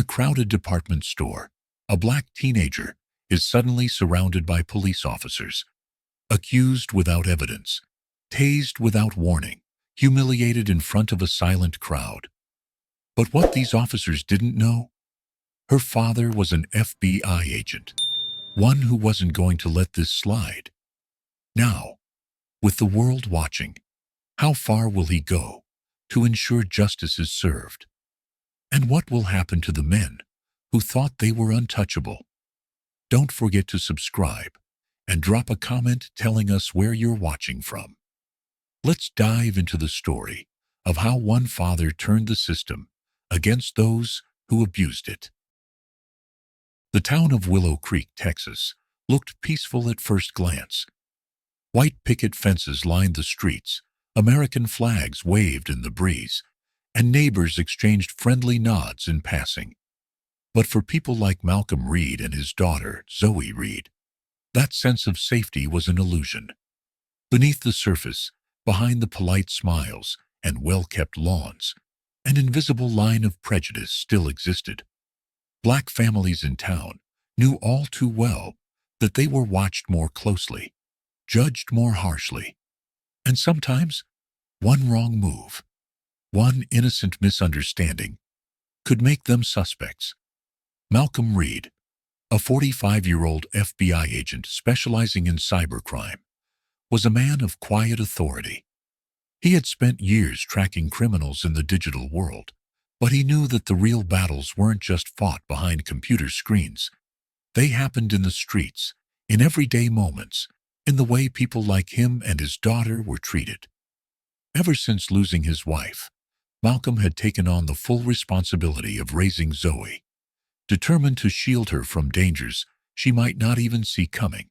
a crowded department store, a black teenager is suddenly surrounded by police officers, accused without evidence, tased without warning, humiliated in front of a silent crowd. But what these officers didn't know? Her father was an FBI agent, one who wasn't going to let this slide. Now, with the world watching, how far will he go to ensure justice is served? And what will happen to the men who thought they were untouchable? Don't forget to subscribe and drop a comment telling us where you're watching from. Let's dive into the story of how one father turned the system against those who abused it. The town of Willow Creek, Texas, looked peaceful at first glance. White picket fences lined the streets, American flags waved in the breeze, and neighbors exchanged friendly nods in passing. But for people like Malcolm Reed and his daughter, Zoe Reed, that sense of safety was an illusion. Beneath the surface, behind the polite smiles and well-kept lawns, an invisible line of prejudice still existed. Black families in town knew all too well that they were watched more closely, judged more harshly, and sometimes one wrong move, one innocent misunderstanding, could make them suspects. Malcolm Reed, a 45-year-old FBI agent specializing in cybercrime, was a man of quiet authority. He had spent years tracking criminals in the digital world, but he knew that the real battles weren't just fought behind computer screens. They happened in the streets, in everyday moments, in the way people like him and his daughter were treated. Ever since losing his wife, Malcolm had taken on the full responsibility of raising Zoe, determined to shield her from dangers she might not even see coming,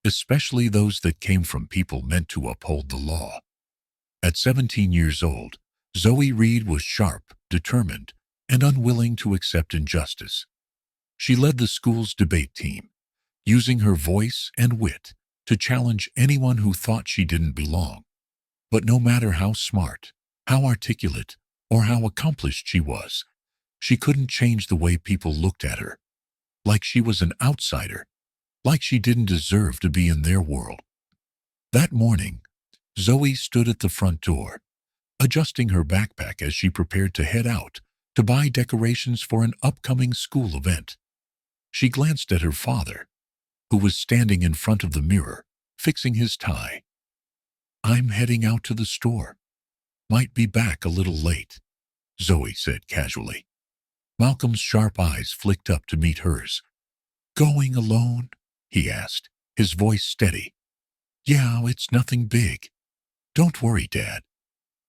especially those that came from people meant to uphold the law. At 17 years old, Zoe Reed was sharp, determined, and unwilling to accept injustice. She led the school's debate team, using her voice and wit to challenge anyone who thought she didn't belong. But no matter how smart, how articulate, or how accomplished she was, she couldn't change the way people looked at her, like she was an outsider, like she didn't deserve to be in their world. That morning, Zoe stood at the front door, adjusting her backpack as she prepared to head out to buy decorations for an upcoming school event. She glanced at her father, who was standing in front of the mirror, fixing his tie. "I'm heading out to the store. Might be back a little late," Zoe said casually. Malcolm's sharp eyes flicked up to meet hers. "Going alone?" he asked, his voice steady. "Yeah, it's nothing big. Don't worry, Dad."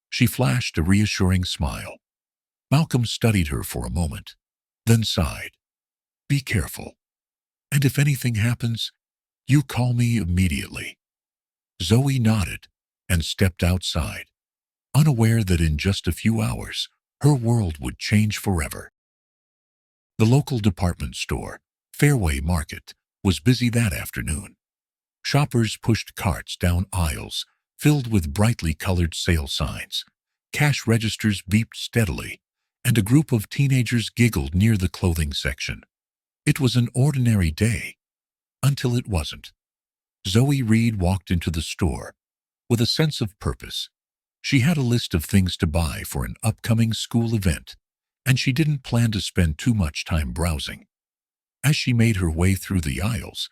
She flashed a reassuring smile. Malcolm studied her for a moment, then sighed. "Be careful. And if anything happens, you call me immediately." Zoe nodded and stepped outside, unaware that in just a few hours, her world would change forever. The local department store, Fairway Market, was busy that afternoon. Shoppers pushed carts down aisles filled with brightly colored sale signs. Cash registers beeped steadily, and a group of teenagers giggled near the clothing section. It was an ordinary day, until it wasn't. Zoe Reed walked into the store with a sense of purpose. She had a list of things to buy for an upcoming school event, and she didn't plan to spend too much time browsing. As she made her way through the aisles,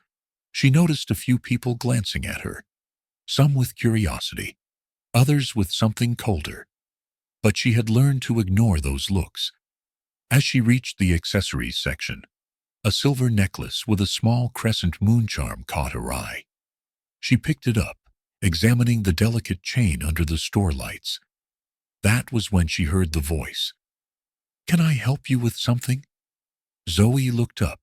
she noticed a few people glancing at her, some with curiosity, others with something colder. But she had learned to ignore those looks. As she reached the accessories section, a silver necklace with a small crescent moon charm caught her eye. She picked it up, examining the delicate chain under the store lights. That was when she heard the voice. "Can I help you with something?" Zoe looked up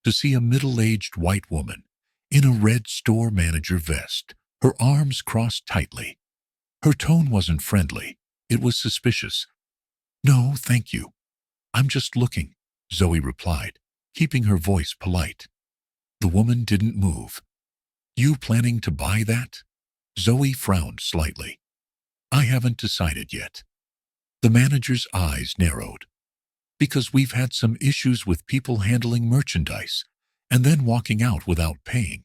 to see a middle-aged white woman in a red store manager vest, her arms crossed tightly. Her tone wasn't friendly, it was suspicious. "No, thank you. I'm just looking," Zoe replied, keeping her voice polite. The woman didn't move. "You planning to buy that?" Zoe frowned slightly. "I haven't decided yet." The manager's eyes narrowed. Because we've had some issues with people handling merchandise and then walking out without paying.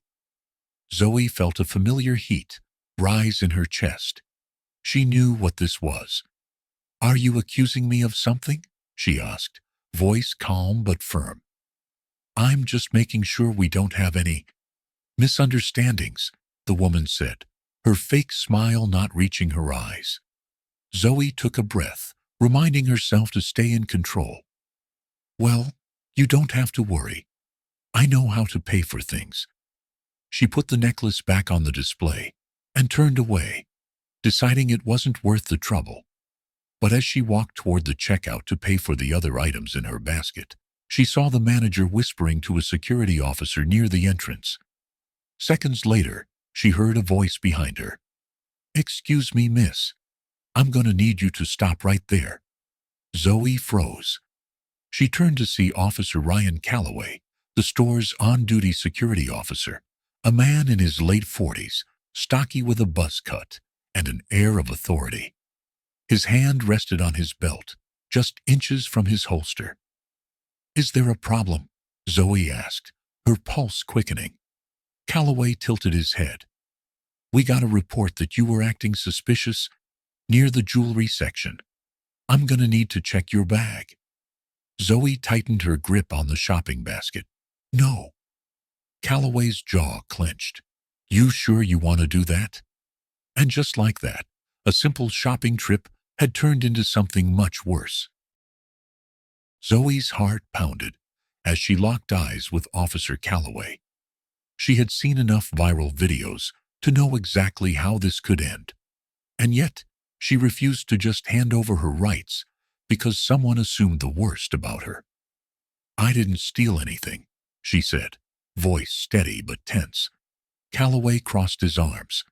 Zoe felt a familiar heat rise in her chest. She knew what this was. Are you accusing me of something? She asked, voice calm but firm. I'm just making sure we don't have any misunderstandings, the woman said, her fake smile not reaching her eyes. Zoe took a breath, reminding herself to stay in control. Well, you don't have to worry. I know how to pay for things. She put the necklace back on the display and turned away, deciding it wasn't worth the trouble. But as she walked toward the checkout to pay for the other items in her basket, she saw the manager whispering to a security officer near the entrance. Seconds later, she heard a voice behind her. Excuse me, miss. I'm gonna need you to stop right there. Zoe froze. She turned to see Officer Ryan Calloway, the store's on-duty security officer, a man in his late 40s, stocky with a buzz cut and an air of authority. His hand rested on his belt, just inches from his holster. Is there a problem? Zoe asked, her pulse quickening. Calloway tilted his head. We got a report that you were acting suspicious near the jewelry section. I'm gonna need to check your bag. Zoe tightened her grip on the shopping basket. No. Calloway's jaw clenched. You sure you want to do that? And just like that, a simple shopping trip had turned into something much worse. Zoe's heart pounded as she locked eyes with Officer Calloway. She had seen enough viral videos to know exactly how this could end. And yet, she refused to just hand over her rights because someone assumed the worst about her. I didn't steal anything, she said, voice steady but tense. Calloway crossed his arms.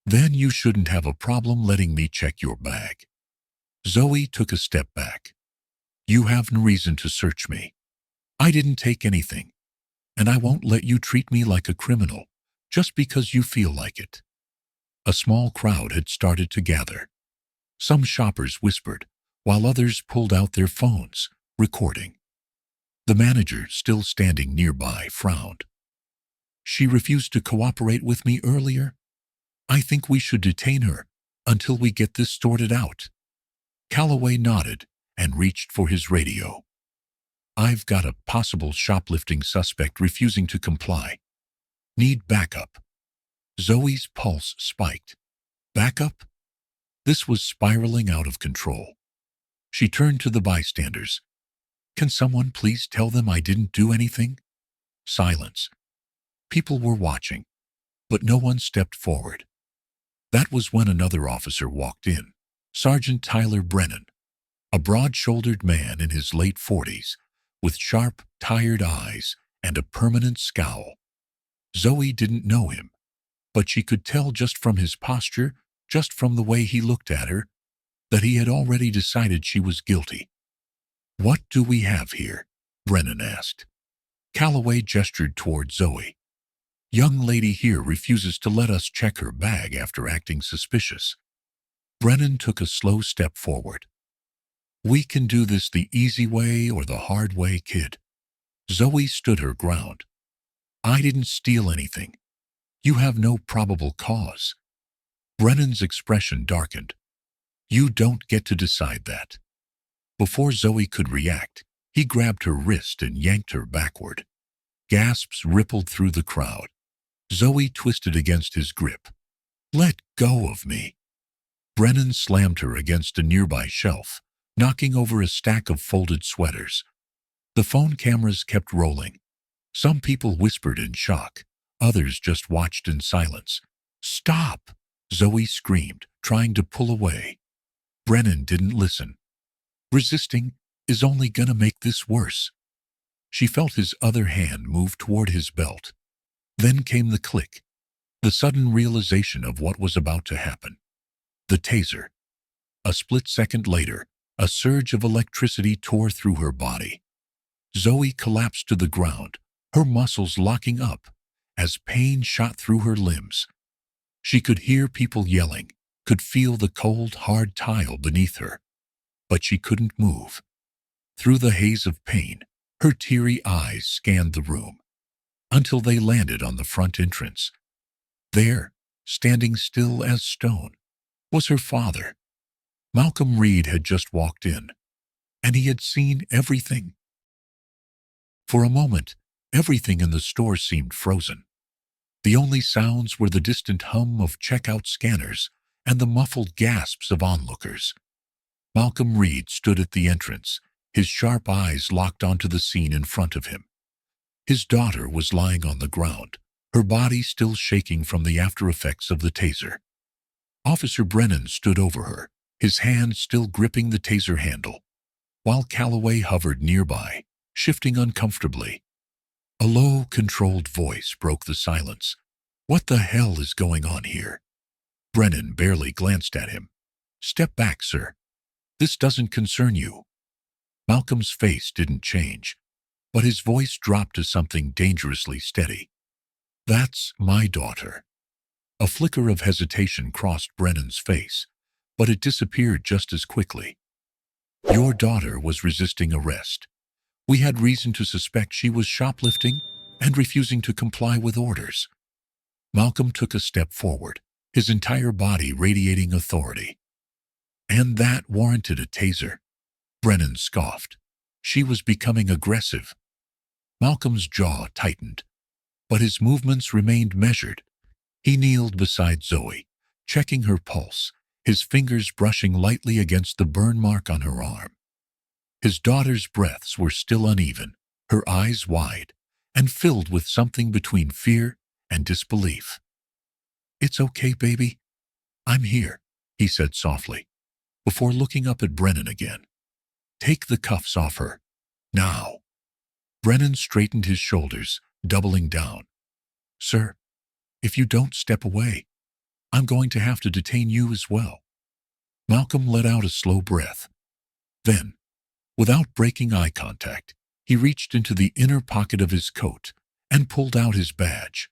Then you shouldn't have a problem letting me check your bag. Zoe took a step back. You have no reason to search me. I didn't take anything, and I won't let you treat me like a criminal just because you feel like it. A small crowd had started to gather. Some shoppers whispered, while others pulled out their phones, recording. The manager, still standing nearby, frowned. She refused to cooperate with me earlier. I think we should detain her until we get this sorted out. Calloway nodded and reached for his radio. I've got a possible shoplifting suspect refusing to comply. Need backup. Zoe's pulse spiked. Backup? This was spiraling out of control. She turned to the bystanders. Can someone please tell them I didn't do anything? Silence. People were watching, but no one stepped forward. That was when another officer walked in, Sergeant Tyler Brennan, a broad-shouldered man in his late 40s, with sharp, tired eyes and a permanent scowl. Zoe didn't know him, but she could tell just from his posture, just from the way he looked at her, that he had already decided she was guilty. What do we have here? Brennan asked. Calloway gestured toward Zoe. Young lady here refuses to let us check her bag after acting suspicious. Brennan took a slow step forward. We can do this the easy way or the hard way, kid. Zoe stood her ground. I didn't steal anything. You have no probable cause. Brennan's expression darkened. You don't get to decide that. Before Zoe could react, he grabbed her wrist and yanked her backward. Gasps rippled through the crowd. Zoe twisted against his grip. Let go of me. Brennan slammed her against a nearby shelf, knocking over a stack of folded sweaters. The phone cameras kept rolling. Some people whispered in shock. Others just watched in silence. Stop! Zoe screamed, trying to pull away. Brennan didn't listen. Resisting is only gonna make this worse. She felt his other hand move toward his belt. Then came the click, the sudden realization of what was about to happen. The taser. A split second later, a surge of electricity tore through her body. Zoe collapsed to the ground, her muscles locking up as pain shot through her limbs. She could hear people yelling, could feel the cold, hard tile beneath her, but she couldn't move. Through the haze of pain, her teary eyes scanned the room until they landed on the front entrance. There, standing still as stone, was her father. Malcolm Reed had just walked in, and he had seen everything. For a moment, everything in the store seemed frozen. The only sounds were the distant hum of checkout scanners and the muffled gasps of onlookers. Malcolm Reed stood at the entrance, his sharp eyes locked onto the scene in front of him. His daughter was lying on the ground, her body still shaking from the after-effects of the taser. Officer Brennan stood over her, his hand still gripping the taser handle, while Calloway hovered nearby, shifting uncomfortably. A low, controlled voice broke the silence. "What the hell is going on here?" Brennan barely glanced at him. "Step back, sir. This doesn't concern you." Malcolm's face didn't change, but his voice dropped to something dangerously steady. "That's my daughter." A flicker of hesitation crossed Brennan's face, but it disappeared just as quickly. "Your daughter was resisting arrest. We had reason to suspect she was shoplifting and refusing to comply with orders." Malcolm took a step forward, his entire body radiating authority. "And that warranted a taser?" Brennan scoffed. "She was becoming aggressive." Malcolm's jaw tightened, but his movements remained measured. He kneeled beside Zoe, checking her pulse, his fingers brushing lightly against the burn mark on her arm. His daughter's breaths were still uneven, her eyes wide, and filled with something between fear and disbelief. "It's okay, baby. I'm here," he said softly, before looking up at Brennan again. "Take the cuffs off her. Now." Brennan straightened his shoulders, doubling down. "Sir, if you don't step away, I'm going to have to detain you as well." Malcolm let out a slow breath. Then, without breaking eye contact, he reached into the inner pocket of his coat and pulled out his badge.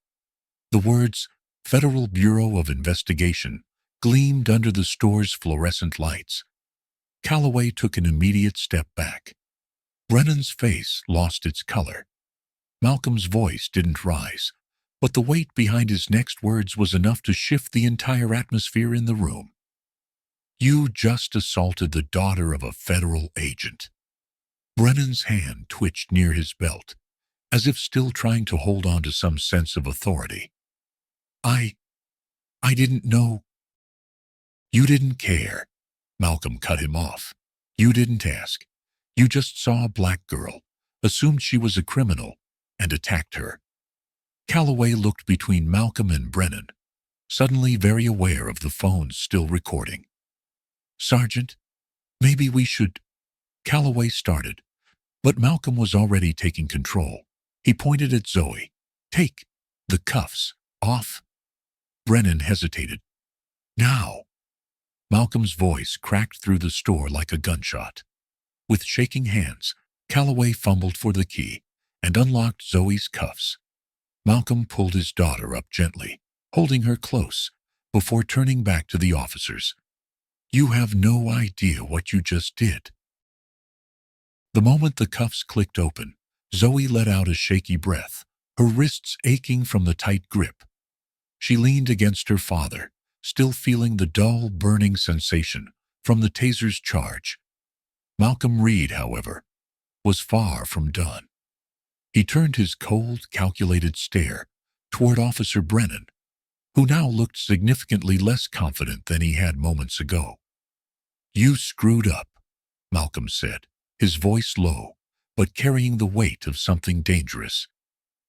The words, "Federal Bureau of Investigation," gleamed under the store's fluorescent lights. Calloway took an immediate step back. Brennan's face lost its color. Malcolm's voice didn't rise, but the weight behind his next words was enough to shift the entire atmosphere in the room. "You just assaulted the daughter of a federal agent." Brennan's hand twitched near his belt, as if still trying to hold on to some sense of authority. I didn't know." "You didn't care." Malcolm cut him off. "You didn't ask. You just saw a black girl, assumed she was a criminal, and attacked her." Calloway looked between Malcolm and Brennan, suddenly very aware of the phones still recording. "Sergeant, maybe we should—" Calloway started, but Malcolm was already taking control. He pointed at Zoe. "Take the cuffs off." Brennan hesitated. "Now." Malcolm's voice cracked through the store like a gunshot. With shaking hands, Calloway fumbled for the key and unlocked Zoe's cuffs. Malcolm pulled his daughter up gently, holding her close, before turning back to the officers. "You have no idea what you just did." The moment the cuffs clicked open, Zoe let out a shaky breath, her wrists aching from the tight grip. She leaned against her father, still feeling the dull, burning sensation from the taser's charge. Malcolm Reed, however, was far from done. He turned his cold, calculated stare toward Officer Brennan, who now looked significantly less confident than he had moments ago. "You screwed up," Malcolm said, his voice low, but carrying the weight of something dangerous.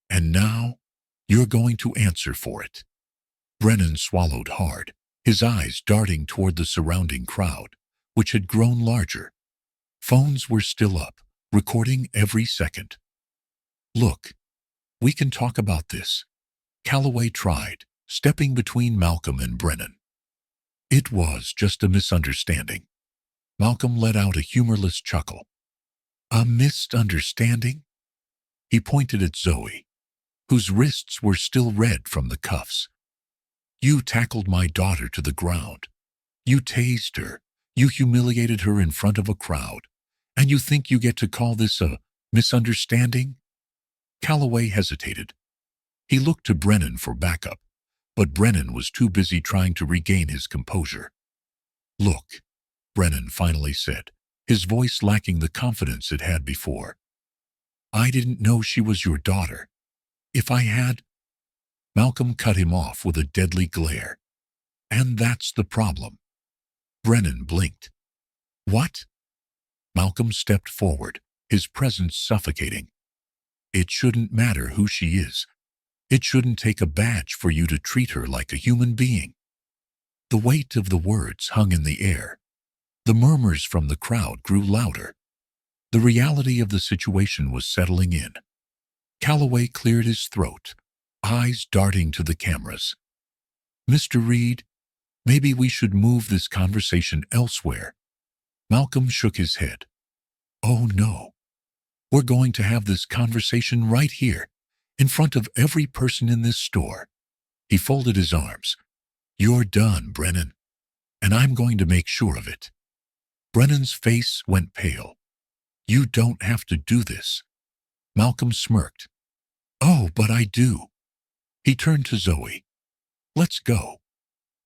"And now, you're going to answer for it." Brennan swallowed hard, his eyes darting toward the surrounding crowd, which had grown larger. Phones were still up, recording every second. "Look, we can talk about this," Calloway tried, stepping between Malcolm and Brennan. "It was just a misunderstanding." Malcolm let out a humorless chuckle. "A misunderstanding?" He pointed at Zoe, whose wrists were still red from the cuffs. "You tackled my daughter to the ground. You tased her. You humiliated her in front of a crowd. And you think you get to call this a misunderstanding? Calloway hesitated. He looked to Brennan for backup, but Brennan was too busy trying to regain his composure. Look, Brennan finally said, his voice lacking the confidence it had before. I didn't know she was your daughter. If I had... Malcolm cut him off with a deadly glare. And that's the problem. Brennan blinked. What? Malcolm stepped forward, his presence suffocating. It shouldn't matter who she is. It shouldn't take a badge for you to treat her like a human being. The weight of the words hung in the air. The murmurs from the crowd grew louder. The reality of the situation was settling in. Calloway cleared his throat, eyes darting to the cameras. Mr. Reed, maybe we should move this conversation elsewhere. Malcolm shook his head. Oh no. We're going to have this conversation right here, in front of every person in this store. He folded his arms. You're done, Brennan, and I'm going to make sure of it. Brennan's face went pale. You don't have to do this. Malcolm smirked. Oh, but I do. He turned to Zoe. Let's go.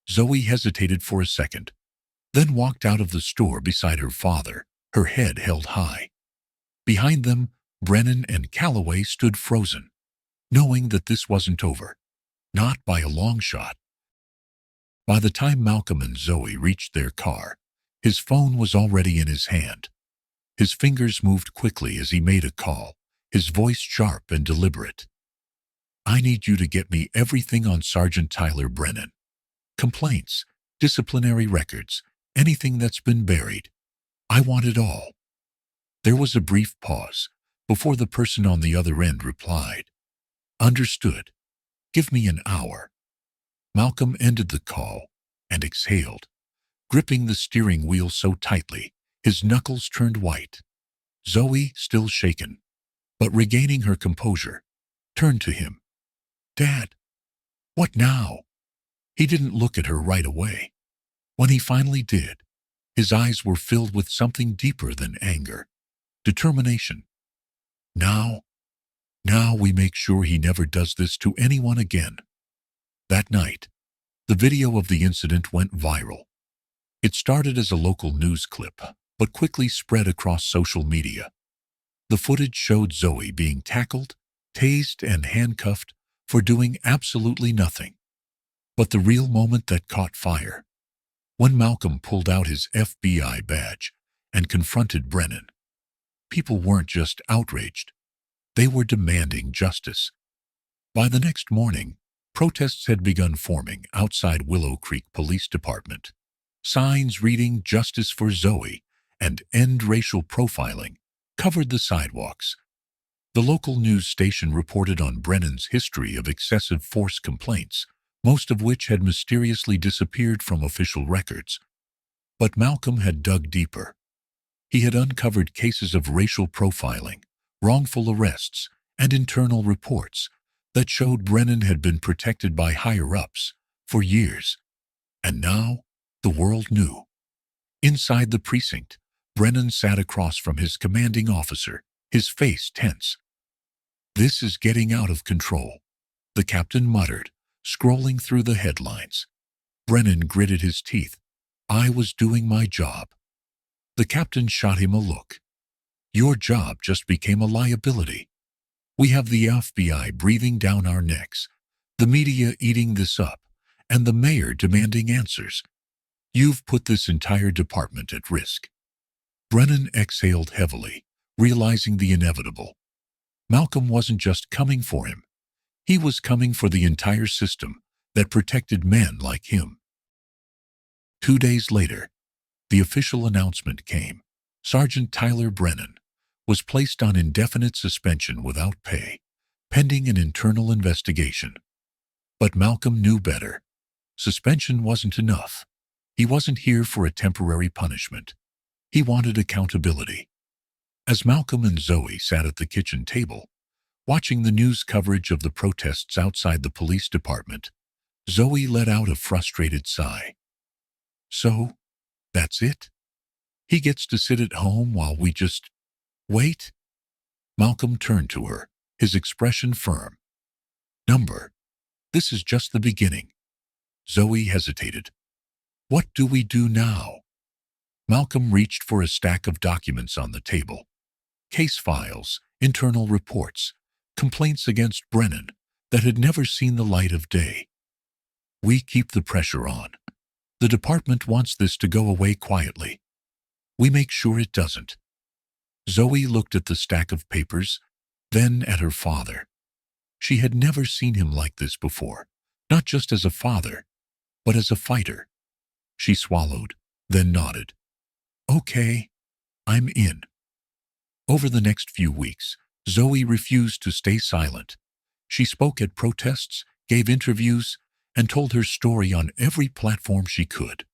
Zoe hesitated for a second, then walked out of the store beside her father, her head held high. Behind them, Brennan and Calloway stood frozen, knowing that this wasn't over. Not by a long shot. By the time Malcolm and Zoe reached their car, his phone was already in his hand. His fingers moved quickly as he made a call, his voice sharp and deliberate. I need you to get me everything on Sergeant Tyler Brennan. Complaints, disciplinary records, anything that's been buried. I want it all. There was a brief pause before the person on the other end replied. Understood. Give me an hour. Malcolm ended the call and exhaled, gripping the steering wheel so tightly his knuckles turned white. Zoe, still shaken, but regaining her composure, turned to him. Dad, what now? He didn't look at her right away. When he finally did, his eyes were filled with something deeper than anger. Determination. Now we make sure he never does this to anyone again. That night, the video of the incident went viral. It started as a local news clip, but quickly spread across social media. The footage showed Zoe being tackled, tased, and handcuffed for doing absolutely nothing. But the real moment that caught fire, when Malcolm pulled out his FBI badge and confronted Brennan. People weren't just outraged. They were demanding justice. By the next morning, protests had begun forming outside Willow Creek Police Department. Signs reading "Justice for Zoe" and "End Racial Profiling" covered the sidewalks. The local news station reported on Brennan's history of excessive force complaints, most of which had mysteriously disappeared from official records. But Malcolm had dug deeper. He had uncovered cases of racial profiling, wrongful arrests, and internal reports that showed Brennan had been protected by higher-ups for years. And now, the world knew. Inside the precinct, Brennan sat across from his commanding officer, his face tense. This is getting out of control, the captain muttered, scrolling through the headlines. Brennan gritted his teeth. I was doing my job. The captain shot him a look. Your job just became a liability. We have the FBI breathing down our necks, the media eating this up, and the mayor demanding answers. You've put this entire department at risk. Brennan exhaled heavily, realizing the inevitable. Malcolm wasn't just coming for him. He was coming for the entire system that protected men like him. 2 days later, the official announcement came. Sergeant Tyler Brennan was placed on indefinite suspension without pay, pending an internal investigation. But Malcolm knew better. Suspension wasn't enough. He wasn't here for a temporary punishment. He wanted accountability. As Malcolm and Zoe sat at the kitchen table, watching the news coverage of the protests outside the police department, Zoe let out a frustrated sigh. So, that's it? He gets to sit at home while we just wait? Malcolm turned to her, his expression firm. Number, this is just the beginning. Zoe hesitated. What do we do now? Malcolm reached for a stack of documents on the table. Case files, internal reports, complaints against Brennan that had never seen the light of day. We keep the pressure on. The department wants this to go away quietly. We make sure it doesn't. Zoe looked at the stack of papers, then at her father. She had never seen him like this before, not just as a father, but as a fighter. She swallowed, then nodded. Okay, I'm in. Over the next few weeks, Zoe refused to stay silent. She spoke at protests, gave interviews, and told her story on every platform she could.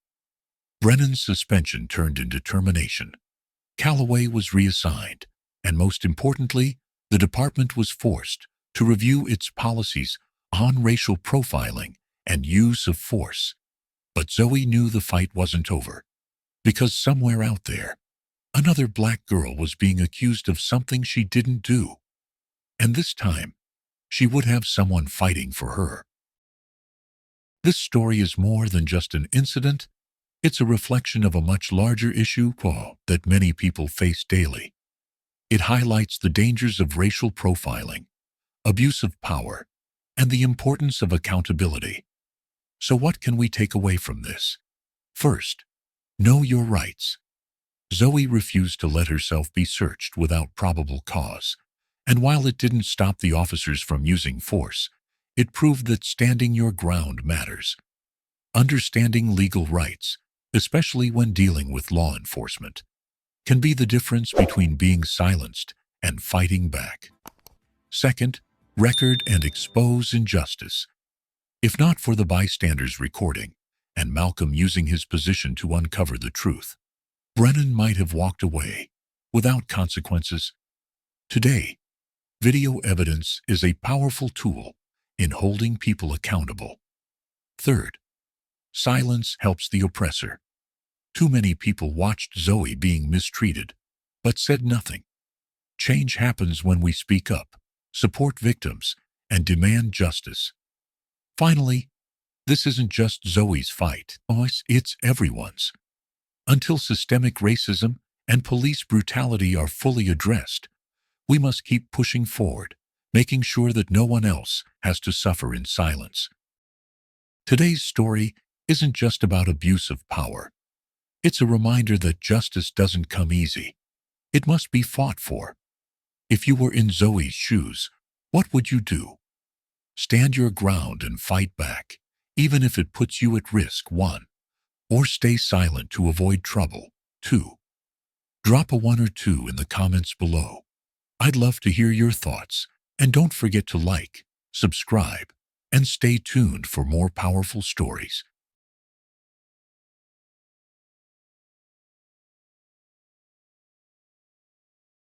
Brennan's suspension turned into termination. Calloway was reassigned, and most importantly, the department was forced to review its policies on racial profiling and use of force. But Zoe knew the fight wasn't over, because somewhere out there, another black girl was being accused of something she didn't do. And this time, she would have someone fighting for her. This story is more than just an incident. It's a reflection of a much larger issue that many people face daily. It highlights the dangers of racial profiling, abuse of power, and the importance of accountability. So what can we take away from this? First, know your rights. Zoe refused to let herself be searched without probable cause, and while it didn't stop the officers from using force, it proved that standing your ground matters. Understanding legal rights, especially when dealing with law enforcement, can be the difference between being silenced and fighting back. Second, record and expose injustice. If not for the bystanders recording and Malcolm using his position to uncover the truth, Brennan might have walked away without consequences. Today, video evidence is a powerful tool in holding people accountable. Third, silence helps the oppressor. Too many people watched Zoe being mistreated, but said nothing. Change happens when we speak up, support victims, and demand justice. Finally, this isn't just Zoe's fight. It's everyone's. Until systemic racism and police brutality are fully addressed, we must keep pushing forward, making sure that no one else has to suffer in silence. Today's story isn't just about abuse of power. It's a reminder that justice doesn't come easy. It must be fought for. If you were in Zoe's shoes, what would you do? Stand your ground and fight back, even if it puts you at risk. 1. Or stay silent to avoid trouble. 2. Drop a 1 or 2 in the comments below. I'd love to hear your thoughts, and don't forget to like, subscribe, and stay tuned for more powerful stories.